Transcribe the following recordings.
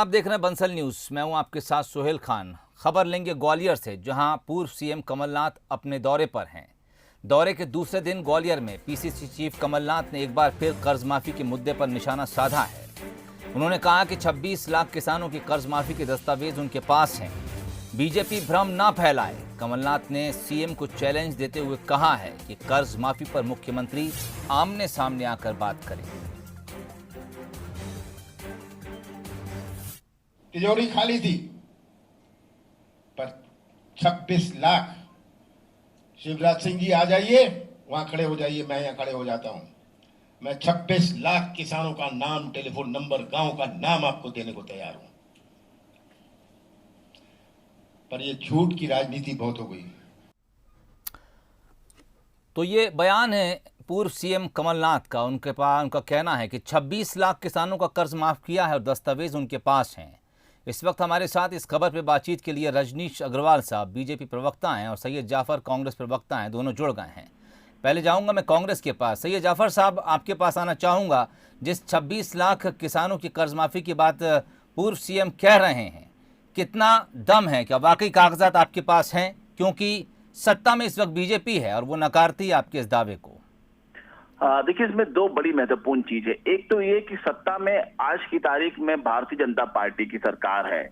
आप देख रहे हैं बंसल न्यूज। मैं हूं आपके साथ सोहेल खान। खबर लेंगे ग्वालियर से, जहां पूर्व सीएम कमलनाथ अपने दौरे पर हैं। दौरे के दूसरे दिन ग्वालियर में पीसीसी चीफ कमलनाथ ने एक बार फिर कर्ज माफी के मुद्दे पर निशाना साधा है। उन्होंने कहा कि 26 लाख किसानों की कर्ज माफी के दस्तावेज उनके पास हैं। बीजेपी भ्रम ना फैलाए। कमलनाथ ने सीएम को चैलेंज देते हुए कहा है कि कर्ज माफी पर मुख्यमंत्री आमने सामने आकर बात करें। तिजोरी खाली थी, पर 26 लाख। शिवराज सिंह जी आ जाइए, वहां खड़े हो जाइए, मैं यहां खड़े हो जाता हूं। मैं 26 लाख किसानों का नाम, टेलीफोन नंबर, गांव का नाम आपको देने को तैयार हूं। पर ये झूठ की राजनीति बहुत हो गई। तो ये बयान है पूर्व सीएम कमलनाथ का। उनका कहना है कि 26 लाख किसानों का कर्ज माफ किया है और दस्तावेज उनके पास हैं। इस वक्त हमारे साथ इस खबर पर बातचीत के लिए रजनीश अग्रवाल साहब बीजेपी प्रवक्ता हैं और सैयद जाफर कांग्रेस प्रवक्ता हैं, दोनों जुड़ गए हैं। पहले जाऊंगा मैं कांग्रेस के पास। सैयद जाफर साहब, आपके पास आना चाहूंगा। जिस 26 लाख किसानों की कर्ज माफी की बात पूर्व सीएम कह रहे हैं, कितना दम है? क्या वाकई कागजात आपके पास हैं? क्योंकि सत्ता में इस वक्त बीजेपी है और वो नकारती है आपके इस दावे को। देखिए, इसमें दो बड़ी महत्वपूर्ण चीज है। एक तो ये कि सत्ता में आज की तारीख में भारतीय जनता पार्टी की सरकार है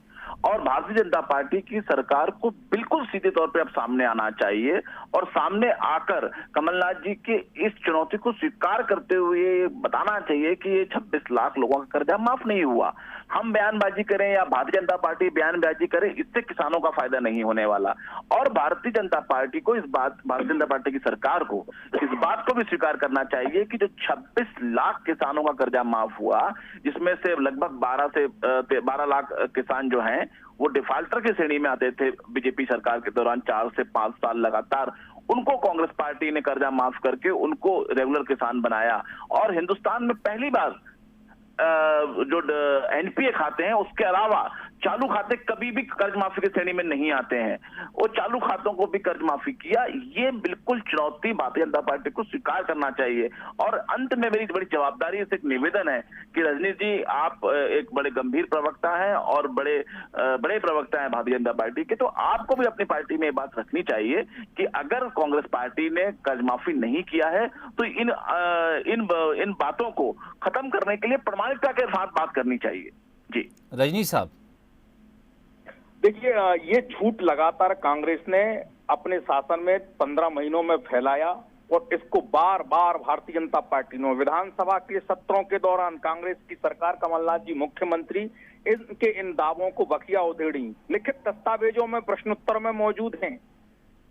और भारतीय जनता पार्टी की सरकार को बिल्कुल सीधे तौर पे अब सामने आना चाहिए और सामने आकर कमलनाथ जी के इस चुनौती को स्वीकार करते हुए बताना चाहिए कि ये 26 लाख लोगों का कर्जा माफ नहीं हुआ। हम बयानबाजी करें या भारतीय जनता पार्टी बयानबाजी करे, इससे किसानों का फायदा नहीं होने वाला। और भारतीय जनता पार्टी को भारतीय जनता पार्टी की सरकार को इस बात को भी स्वीकार करना चाहिए कि जो 26 लाख किसानों का कर्जा माफ हुआ, जिसमें से लगभग 12 लाख किसान जो हैं वो डिफाल्टर की श्रेणी में आते थे बीजेपी सरकार के दौरान 4 से 5 साल लगातार, उनको कांग्रेस पार्टी ने कर्जा माफ करके उनको रेगुलर किसान बनाया। और हिंदुस्तान में पहली बार जो एनपीए खाते हैं उसके अलावा चालू खाते कभी भी कर्ज माफी की श्रेणी में नहीं आते हैं, वो चालू खातों को भी कर्ज माफी किया। ये बिल्कुल चुनौती भारतीय जनता पार्टी को स्वीकार करना चाहिए। और अंत में मेरी बड़ी जवाबदारी से एक निवेदन है कि रजनीश जी, आप एक बड़े गंभीर प्रवक्ता हैं और बड़े प्रवक्ता हैं भारतीय जनता पार्टी के, तो आपको भी अपनी पार्टी में ये बात रखनी चाहिए कि अगर कांग्रेस पार्टी ने कर्ज माफी नहीं किया है तो इन बातों को खत्म करने के लिए प्रामाणिकता के साथ बात करनी चाहिए। जी रजनीश साहब, देखिए, ये झूठ लगातार कांग्रेस ने अपने शासन में 15 महीनों में फैलाया और इसको बार बार भारतीय जनता पार्टी ने विधानसभा के सत्रों के दौरान कांग्रेस की सरकार, कमलनाथ जी मुख्यमंत्री, इनके इन दावों को बखिया उधेड़ी। लिखित दस्तावेजों में, प्रश्नोत्तर में मौजूद हैं,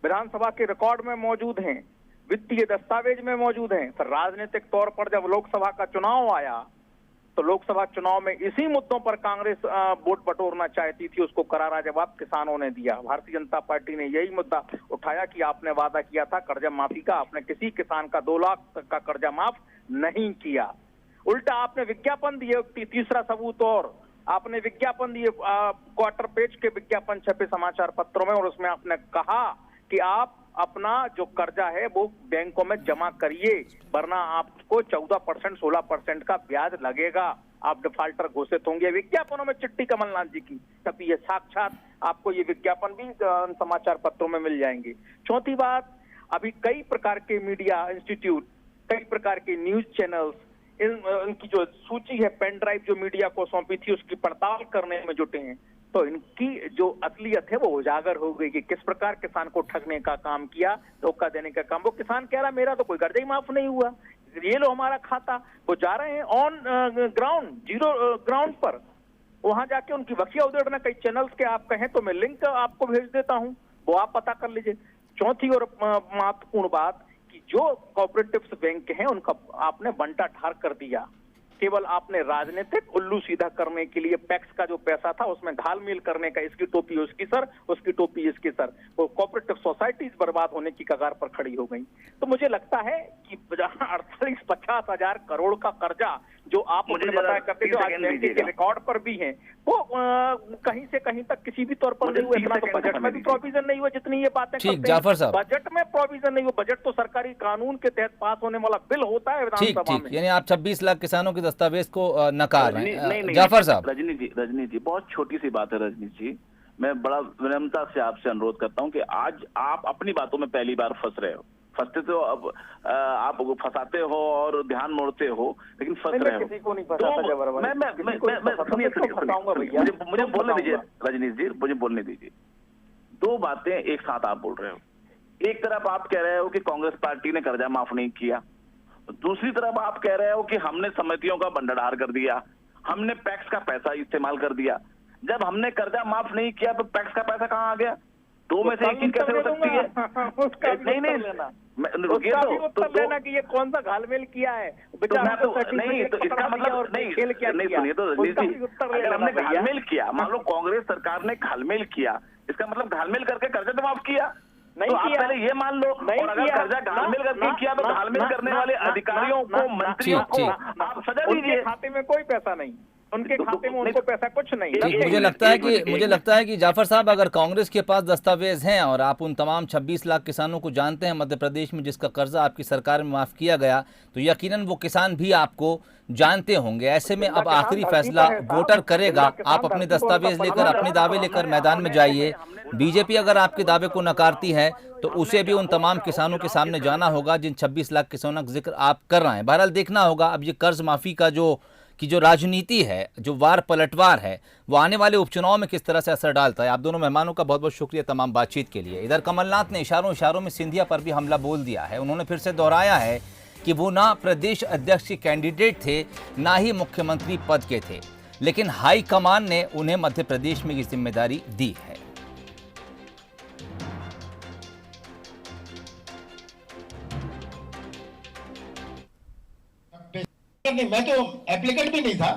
विधानसभा के रिकॉर्ड में मौजूद हैं, वित्तीय दस्तावेज में मौजूद हैं। फिर राजनीतिक तौर पर जब लोकसभा का चुनाव आया तो लोकसभा चुनाव में इसी मुद्दों पर कांग्रेस वोट बटोरना चाहती थी, उसको करारा जवाब किसानों ने दिया। भारतीय जनता पार्टी ने यही मुद्दा उठाया कि आपने वादा किया था कर्जा माफी का, आपने किसी किसान का 2 लाख तक का कर्जा माफ नहीं किया। उल्टा आपने विज्ञापन दिए। तीसरा सबूत, और आपने विज्ञापन दिए, क्वार्टर पेज के विज्ञापन छपे समाचार पत्रों में, और उसमें आपने कहा कि आप अपना जो कर्जा है वो बैंकों में जमा करिए, वरना आपको 14% 16% का ब्याज लगेगा, आप डिफाल्टर घोषित होंगे। विज्ञापनों में चिट्ठी कमलनाथ जी की छपी है, साक्षात आपको ये विज्ञापन भी समाचार पत्रों में मिल जाएंगे। चौथी बात, अभी कई प्रकार के मीडिया इंस्टीट्यूट, कई प्रकार के न्यूज चैनल्स, इनकी जो सूची है पेन ड्राइव जो मीडिया को सौंपी थी उसकी पड़ताल करने में जुटे हैं। तो इनकी जो असलियत है वो उजागर हो गई कि किस प्रकार किसान को ठगने का काम किया, धोखा देने का काम। वो किसान कह रहा मेरा तो कोई कर्जा ही माफ नहीं हुआ, ये लो हमारा खाता। वो जा रहे हैं ऑन ग्राउंड, जीरो ग्राउंड पर, वहां जाके उनकी बखिया उधेड़ना। कई चैनल्स के आप कहें तो मैं लिंक आपको भेज देता हूं, वो आप पता कर लीजिए। चौथी और महत्वपूर्ण बात कि जो कोऑपरेटिव्स बैंक हैं उनका आपने बंटा ठार कर दिया। केवल आपने राजनीतिक उल्लू सीधा करने के लिए पैक्स का जो पैसा था उसमें घालमेल करने का, इसकी टोपी उसकी सर, उसकी टोपी इसकी सर, वो कोऑपरेटिव सोसाइटीज बर्बाद होने की कगार पर खड़ी हो गई। तो मुझे लगता है कि 48-50 हजार करोड़ का कर्जा जो आप मुझे अपने जरा बताया करते 30 जो आज सेकंड बैंक के दीजिएगा। रिकॉर्ड पर भी हैं, वो कहीं से कहीं तक किसी भी तौर पर मुझे नहीं हुआ। 30 इतना तो सेकंड बजट में भी दीजिए। प्रोविजन नहीं हुआ जितनी ये बातें ठीक, करते हैं। जाफर साहब। बजट में प्रोविजन नहीं हुआ। बजट तो सरकारी कानून के तहत पास होने वाला बिल होता है ठीक विधानसभा ठीक, में। यानी आप 26 लाख किसानों के दस्तावेज को नकार रहे हैं। नहीं, जाफर साहब, रजनी जी बहुत छोटी सी बात है रजनी जी, मैं बड़ा विनम्रता से आपसे अनुरोध करता हूं कि आज आप अपनी बातों में पहली बार फंस रहे हो। फंसते तो अब आप फंसाते हो और ध्यान मोड़ते हो, लेकिन फंस रहे हो। किसी को नहीं फंसाता जबर भाई। मुझे बोलने दीजिए रजनीश जी, मुझे बोलने दीजिए। दो बातें एक साथ आप बोल रहे हो। एक तरफ आप कह रहे हो कि कांग्रेस पार्टी ने कर्जा माफ नहीं किया, दूसरी तरफ आप कह रहे हो कि हमने समितियों का बंडरार कर दिया, हमने पैक्स का पैसा इस्तेमाल कर दिया। जब हमने कर्जा माफ नहीं किया तो पैक्स का पैसा कहाँ आ गया? दो में से एक चीज कैसे हो सकती है? नहीं, रुकिए तो लेना कि ये कौन सा घालमेल किया है नहीं, तो इसका मतलब नहीं, सुनिए तो रजनीश जी, अगर हमने घालमेल किया, मान लो कांग्रेस सरकार ने घालमेल किया, इसका मतलब घालमेल करके कर्जा तो माफ किया नहीं, तो आप पहले ये मान लो। और अगर कर्जा घालमेल करके किया तो घालमेल करने वाले अधिकारियों को, मंत्रियों को आप सजा दीजिए। खाते में कोई पैसा नहीं, उनके खाते में उनको पैसा कुछ नहीं। ठीक, मुझे लगता है कि जाफर साहब, अगर कांग्रेस के पास दस्तावेज हैं और आप उन तमाम 26 लाख किसानों को जानते हैं मध्य प्रदेश में जिसका कर्जा आपकी सरकार में माफ किया गया, तो यकीनन वो किसान भी आपको जानते होंगे। ऐसे में अब आखिरी फैसला वोटर करेगा। आप अपने दस्तावेज लेकर, अपने दावे लेकर मैदान में जाइए। बीजेपी अगर आपके दावे को नकारती है तो उसे भी उन तमाम किसानों के सामने जाना होगा जिन 26 लाख किसानों का जिक्र आप कर रहे हैं। बहरहाल देखना होगा अब ये कर्ज माफी का जो राजनीति है, जो वार पलटवार है, वो आने वाले उपचुनाव में किस तरह से असर डालता है। आप दोनों मेहमानों का बहुत बहुत शुक्रिया तमाम बातचीत के लिए। इधर कमलनाथ ने इशारों में सिंधिया पर भी हमला बोल दिया है। उन्होंने फिर से दोहराया है कि वो ना प्रदेश अध्यक्ष के कैंडिडेट थे, ना ही मुख्यमंत्री पद के थे, लेकिन हाईकमान ने उन्हें मध्य प्रदेश में ये जिम्मेदारी दी है। नहीं, मैं तो एप्लीकेंट भी नहीं था,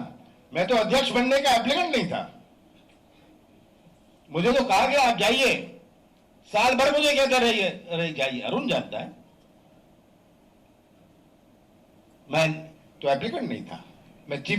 मैं तो अध्यक्ष बनने का एप्लीकेंट नहीं था। मुझे तो कहा गया आप जाइए, साल भर मुझे क्या कर रही है, अरे जाइए, अरुण जानता है, मैं तो एप्लीकेंट नहीं था, मैं चीफ